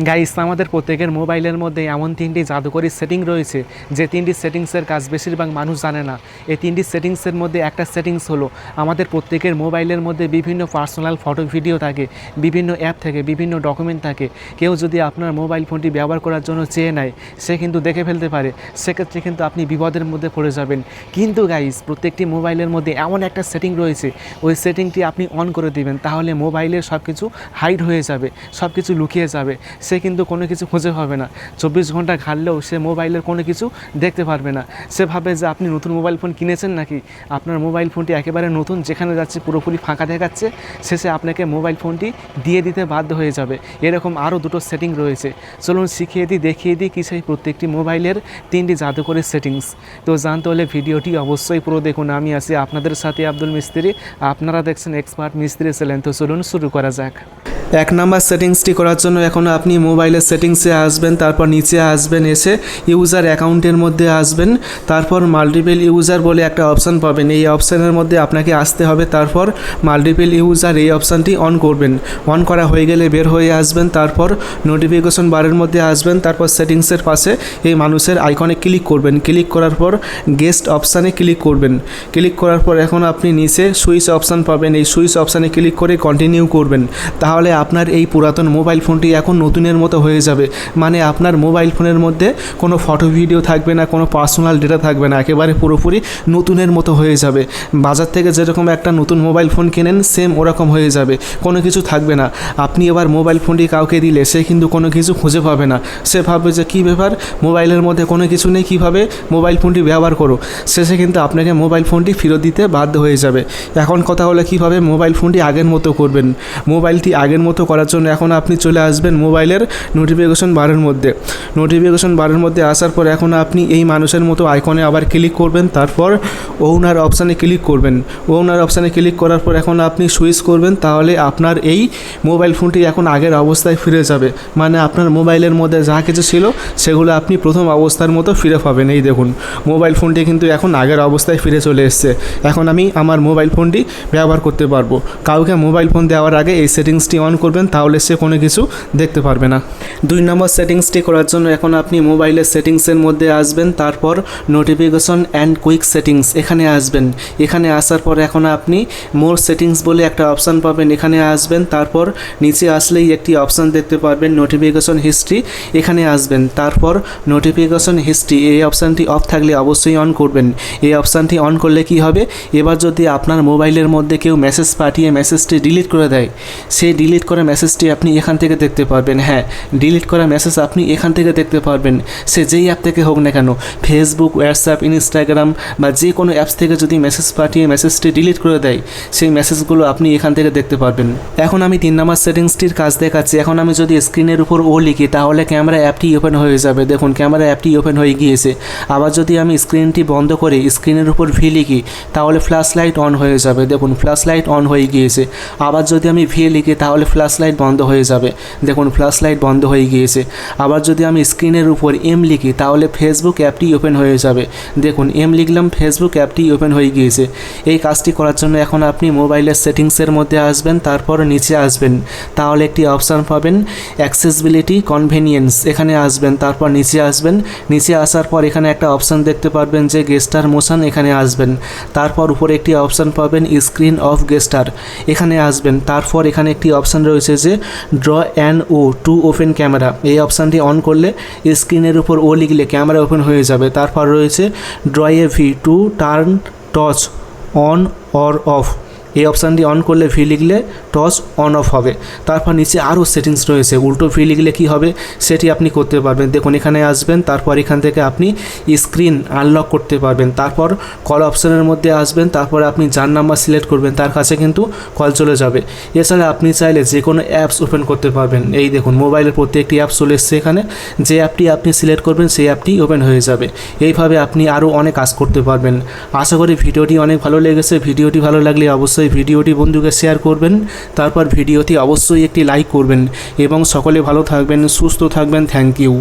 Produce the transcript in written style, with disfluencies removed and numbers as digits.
Guys, আমাদের প্রত্যেকের মোবাইলের মধ্যে এমন 3টি জাদুকরী সেটিং রয়েছে যে 3টি সেটিংসের কাজ বেশিরভাগ মানুষ জানে না। এই 3টি সেটিংসের মধ্যে একটা সেটিংস হলো আমাদের প্রত্যেকের মোবাইলের মধ্যে বিভিন্ন পার্সোনাল ফটো ভিডিও থাকে, বিভিন্ন অ্যাপ থাকে, বিভিন্ন ডকুমেন্ট থাকে। কেউ যদি আপনার মোবাইল ফোনটি ব্যবহার করার জন্য চেয়ে নেয়, সে কিন্তু দেখে ফেলতে পারে। সেক্ষেত্রে কিন্তু আপনি বিপদের মধ্যে পড়ে যাবেন। কিন্তু গাইস, প্রত্যেকটি মোবাইলের মধ্যে এমন একটা সেটিং রয়েছে, ওই সেটিংটি আপনি অন করে দিবেন, তাহলে মোবাইলের সব কিছু হাইড হয়ে যাবে, সব কিছু লুকিয়ে যাবে। সে কিন্তু কোনো কিছু খুঁজে পাবে না। 24 ঘন্টা ঘাটলেও সে মোবাইলের কোনো কিছু দেখতে পারবে না। সে ভাবে যে আপনি নতুন মোবাইল ফোন কিনেছেন নাকি। আপনার মোবাইল ফোনটি একেবারে নতুন, যেখানে যাচ্ছে পুরোপুরি ফাঁকা দেখাচ্ছে, শেষে আপনাকে মোবাইল ফোনটি দিয়ে দিতে বাধ্য হয়ে যাবে। এরকম আরও দুটো সেটিং রয়েছে। চলুন শিখিয়ে দিই, দেখিয়ে দিই কি সেই প্রত্যেকটি মোবাইলের 3টি জাদুকরী সেটিংস। তো জানতে হলে ভিডিওটি অবশ্যই পুরো দেখুন। আমি আছি আপনাদের সাথে আব্দুল মিস্ত্রি, আপনারা দেখছেন এক্সপার্ট মিস্ত্রি চ্যানেল। তো চলুন শুরু করা যাক। 1 নাম্বার সেটিংসটি করার জন্য এখন আপনি মোবাইলের সেটিংসে আসবেন, তারপর নিচে আসবেন, এসে ইউজার অ্যাকাউন্টের মধ্যে আসবেন, তারপর মাল্টিপল ইউজার বলে একটা অপশান পাবেন। এই অপশানের মধ্যে আপনাকে আসতে হবে, তারপর মাল্টিপল ইউজার এই অপশানটি অন করবেন। অন করা হয়ে গেলে বের হয়ে আসবেন, তারপর নোটিফিকেশন বারের মধ্যে আসবেন, তারপর সেটিংসের পাশে এই মানুষের আইকনে ক্লিক করবেন। ক্লিক করার পর গেস্ট অপশানে ক্লিক করবেন। ক্লিক করার পর এখন আপনি নিচে সুইচ অপশান পাবেন। এই সুইচ অপশানে ক্লিক করে কন্টিনিউ করবেন। তাহলে আপনার এই পুরাতন মোবাইল ফোনটি এখন নতুনের মতো হয়ে যাবে। মানে আপনার মোবাইল ফোনের মধ্যে কোনো ফটো ভিডিও থাকবে না, কোনো পার্সোনাল ডেটা থাকবে না, একেবারে পুরোপুরি নতুনের মতো হয়ে যাবে। বাজার থেকে যেরকম একটা নতুন মোবাইল ফোন কেনেন, সেম ওরকম হয়ে যাবে, কোনো কিছু থাকবে না। আপনি এবার মোবাইল ফোনটি কাউকে দিলে সে কিন্তু কোনো কিছু খুঁজে পাবে না। সে ভাববে যে কী ব্যাপার, মোবাইলের মধ্যে কোনো কিছু নেই, কীভাবে মোবাইল ফোনটি ব্যবহার করো। শেষে কিন্তু আপনাকে মোবাইল ফোনটি ফেরত দিতে বাধ্য হয়ে যাবে। এখন কথা হলো কীভাবে মোবাইল ফোনটি আগের মতো করবেন। মোবাইলটি আগের মতো করার জন্য এখন আপনি চলে আসবেন মোবাইলের নোটিফিকেশন বারের মধ্যে। নোটিফিকেশন বারের মধ্যে আসার পর এখন আপনি এই মানুষের মতো আইকনে আবার ক্লিক করবেন, তারপর ওনার অপশানে ক্লিক করবেন। ওনার অপশানে ক্লিক করার পর এখন আপনি সুইচ করবেন, তাহলে আপনার এই মোবাইল ফোনটি এখন আগের অবস্থায় ফিরে যাবে। মানে আপনার মোবাইলের মধ্যে যা কিছু ছিল সেগুলো আপনি প্রথম অবস্থার মতো ফিরে পাবেন। এই দেখুন, মোবাইল ফোনটি কিন্তু এখন আগের অবস্থায় ফিরে চলে এসছে। এখন আমি আমার মোবাইল ফোনটি ব্যবহার করতে পারবো। কাউকে মোবাইল ফোন দেওয়ার আগে এই সেটিংসটি অন করবেন, তাহলে সে কোনো কিছু দেখতে পারবে না। 2 নম্বর সেটিংসটি করার জন্য এখন আপনি মোবাইলের সেটিংসের মধ্যে আসবেন, তারপর নোটিফিকেশন অ্যান্ড কুইক সেটিংস এখানে আসবেন। এখানে আসার পর এখন আপনি মোর সেটিংস বলে একটা অপশান পাবেন, এখানে আসবেন। তারপর নিচে আসলেই একটি অপশান দেখতে পারবেন নোটিফিকেশন হিস্ট্রি, এখানে আসবেন। তারপর নোটিফিকেশন হিস্ট্রি এই অপশানটি অফ থাকলে অবশ্যই অন করবেন। এই অপশানটি অন করলে কি হবে, এবার যদি আপনার মোবাইলের মধ্যে কেউ মেসেজ পাঠিয়ে মেসেজটি ডিলিট করে দেয়, সেই ডিলিট করা মেসেজটি আপনি এখান থেকে দেখতে পারবেন। হ্যাঁ, ডিলিট করা মেসেজ আপনি এখান থেকে দেখতে পারবেন, সে যেই অ্যাপ থেকে হোক না কেন, ফেসবুক, হোয়াটসঅ্যাপ, ইনস্টাগ্রাম বা যে কোনো অ্যাপস থেকে যদি মেসেজ পাঠিয়ে মেসেজটি ডিলিট করে দেয়, সেই মেসেজগুলো আপনি এখান থেকে দেখতে পারবেন। এখন আমি 3 নম্বর সেটিংসটির কাজ দেখাচ্ছি। এখন আমি যদি স্ক্রিনের উপর ও লিখি, তাহলে ক্যামেরা অ্যাপটি ওপেন হয়ে যাবে। দেখুন, ক্যামেরা অ্যাপটি ওপেন হয়ে গিয়েছে। আবার যদি আমি স্ক্রিনটি বন্ধ করে স্ক্রিনের উপর ভি লিখি, তাহলে ফ্ল্যাশ লাইট অন হয়ে যাবে। দেখুন, ফ্ল্যাশ লাইট অন হয়ে গিয়েছে। আবার যদি আমি ভি লিখি, তাহলে ফ্ল্যাশ লাইট বন্ধ হয়ে যাবে। দেখুন, ফ্ল্যাশ লাইট বন্ধ হয়ে গিয়েছে। আবার যদি আমি স্ক্রিনের উপর এম লিখি, তাহলে ফেসবুক অ্যাপটি ওপেন হয়ে যাবে। দেখুন, এম লিখলাম, ফেসবুক অ্যাপটি ওপেন হয়ে গিয়েছে। এই কাজটি করার জন্য এখন আপনি মোবাইলের সেটিংসের মধ্যে আসবেন, তারপর নিচে আসবেন, তাহলে একটি অপশান পাবেন অ্যাক্সেসিবিলিটি কনভেনিয়েন্স, এখানে আসবেন। তারপর নিচে আসবেন। নিচে আসার পর এখানে একটা অপশান দেখতে পারবেন যে গেস্টার মোশন, এখানে আসবেন। তারপর উপরে একটি অপশান পাবেন স্ক্রিন অফ গেস্টার, এখানে আসবেন। তারপর এখানে একটি অপশান রয়েছে যে draw an O to open camera, এই অপশানটি অন করলে স্ক্রিনের উপর ও লিখলে ক্যামেরা ওপেন হয়ে যাবে। তারপর রয়েছে draw A V to turn torch on or of, এই অপশানটি অন করলে ভি লিখলে টর্চ অন অফ হবে। তারপর নিচে আরও সেটিংস রয়েছে, উল্টো ভি লিখলে কী হবে সেটি আপনি করতে পারবেন। দেখুন, এখানে আসবেন, তারপর এখান থেকে আপনি স্ক্রিন আনলক করতে পারবেন। তারপর কল অপশানের মধ্যে আসবেন, তারপর আপনি যার নাম্বার সিলেক্ট করবেন তার কাছে কিন্তু কল চলে যাবে। এছাড়া আপনি চাইলে যে কোনো অ্যাপস ওপেন করতে পারবেন। এই দেখুন, মোবাইলের প্রত্যেকটি অ্যাপস চলে এসছে এখানে, যে অ্যাপটি আপনি সিলেক্ট করবেন সেই অ্যাপটি ওপেন হয়ে যাবে। এইভাবে আপনি আরও অনেক কাজ করতে পারবেন। আশা করি ভিডিওটি অনেক ভালো লেগেছে। ভিডিওটি ভালো লাগলে অবশ্যই ভিডিওটি বন্ধুকে শেয়ার করবেন, তারপর ভিডিওটি অবশ্যই একটি লাইক করবেন এবং সকলে ভালো থাকবেন, সুস্থ থাকবেন। Thank you.